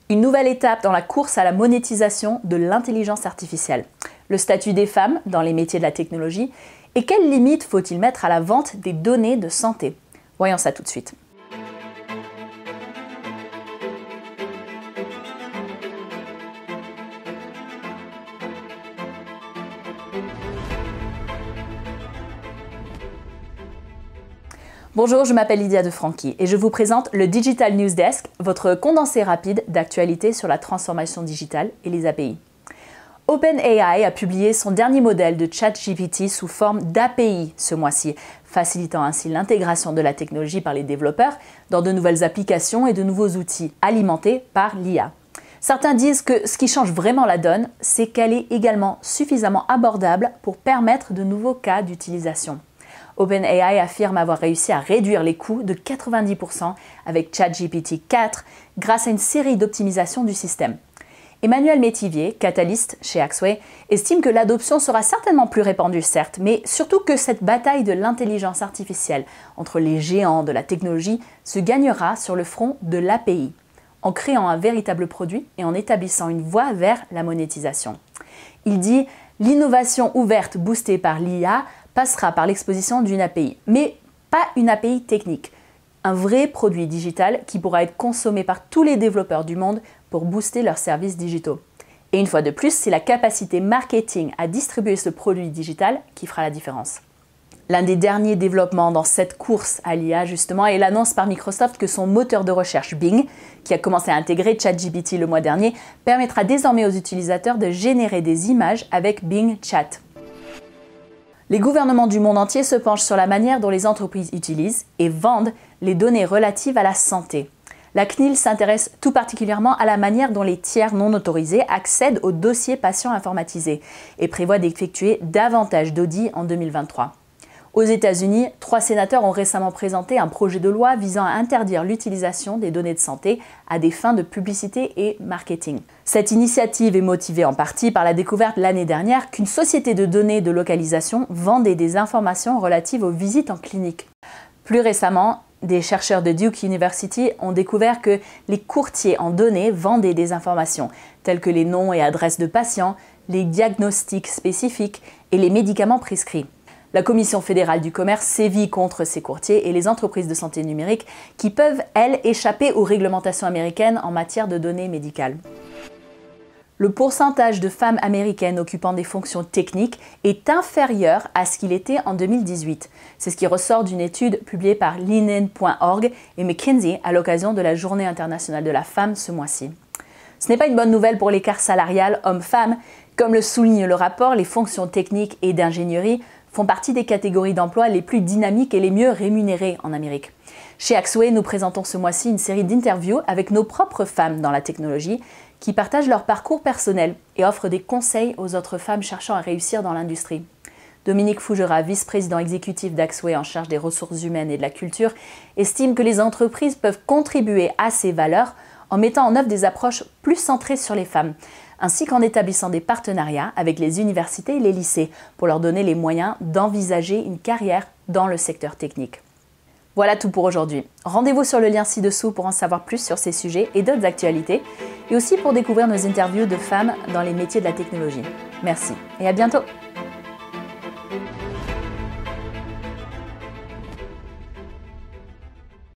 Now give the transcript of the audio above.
Une nouvelle étape dans la course à la monétisation de l'intelligence artificielle. Le statut des femmes dans les métiers de la technologie et quelles limites faut-il mettre à la vente des données de santé? Voyons ça tout de suite. Bonjour, je m'appelle Lydia de Franchi et je vous présente le Digital News Desk, votre condensé rapide d'actualités sur la transformation digitale et les API. OpenAI a publié son dernier modèle de ChatGPT sous forme d'API ce mois-ci, facilitant ainsi l'intégration de la technologie par les développeurs dans de nouvelles applications et de nouveaux outils alimentés par l'IA. Certains disent que ce qui change vraiment la donne, c'est qu'elle est également suffisamment abordable pour permettre de nouveaux cas d'utilisation. OpenAI affirme avoir réussi à réduire les coûts de 90% avec ChatGPT 4 grâce à une série d'optimisations du système. Emmanuel Métivier, catalyste chez Axway, estime que l'adoption sera certainement plus répandue, certes, mais surtout que cette bataille de l'intelligence artificielle entre les géants de la technologie se gagnera sur le front de l'API, en créant un véritable produit et en établissant une voie vers la monétisation. Il dit « L'innovation ouverte boostée par l'IA passera par l'exposition d'une API, mais pas une API technique, un vrai produit digital qui pourra être consommé par tous les développeurs du monde pour booster leurs services digitaux. Et une fois de plus, c'est la capacité marketing à distribuer ce produit digital qui fera la différence. L'un des derniers développements dans cette course à l'IA justement est l'annonce par Microsoft que son moteur de recherche Bing, qui a commencé à intégrer ChatGPT le mois dernier, permettra désormais aux utilisateurs de générer des images avec Bing Chat. Les gouvernements du monde entier se penchent sur la manière dont les entreprises utilisent et vendent les données relatives à la santé. La CNIL s'intéresse tout particulièrement à la manière dont les tiers non autorisés accèdent aux dossiers patients informatisés et prévoit d'effectuer davantage d'audits en 2023. Aux États-Unis, 3 sénateurs ont récemment présenté un projet de loi visant à interdire l'utilisation des données de santé à des fins de publicité et marketing. Cette initiative est motivée en partie par la découverte l'année dernière qu'une société de données de localisation vendait des informations relatives aux visites en clinique. Plus récemment, des chercheurs de Duke University ont découvert que les courtiers en données vendaient des informations telles que les noms et adresses de patients, les diagnostics spécifiques et les médicaments prescrits. La Commission fédérale du commerce sévit contre ces courtiers et les entreprises de santé numérique qui peuvent, elles, échapper aux réglementations américaines en matière de données médicales. Le pourcentage de femmes américaines occupant des fonctions techniques est inférieur à ce qu'il était en 2018. C'est ce qui ressort d'une étude publiée par Linen.org et McKinsey à l'occasion de la Journée internationale de la femme ce mois-ci. Ce n'est pas une bonne nouvelle pour l'écart salarial homme-femme. Comme le souligne le rapport, les fonctions techniques et d'ingénierie font partie des catégories d'emploi les plus dynamiques et les mieux rémunérées en Amérique. Chez Axway, nous présentons ce mois-ci une série d'interviews avec nos propres femmes dans la technologie qui partagent leur parcours personnel et offrent des conseils aux autres femmes cherchant à réussir dans l'industrie. Dominique Fougera, vice-président exécutif d'Axway en charge des ressources humaines et de la culture, estime que les entreprises peuvent contribuer à ces valeurs en mettant en œuvre des approches plus centrées sur les femmes, ainsi qu'en établissant des partenariats avec les universités et les lycées pour leur donner les moyens d'envisager une carrière dans le secteur technique. Voilà tout pour aujourd'hui. Rendez-vous sur le lien ci-dessous pour en savoir plus sur ces sujets et d'autres actualités, et aussi pour découvrir nos interviews de femmes dans les métiers de la technologie. Merci et à bientôt!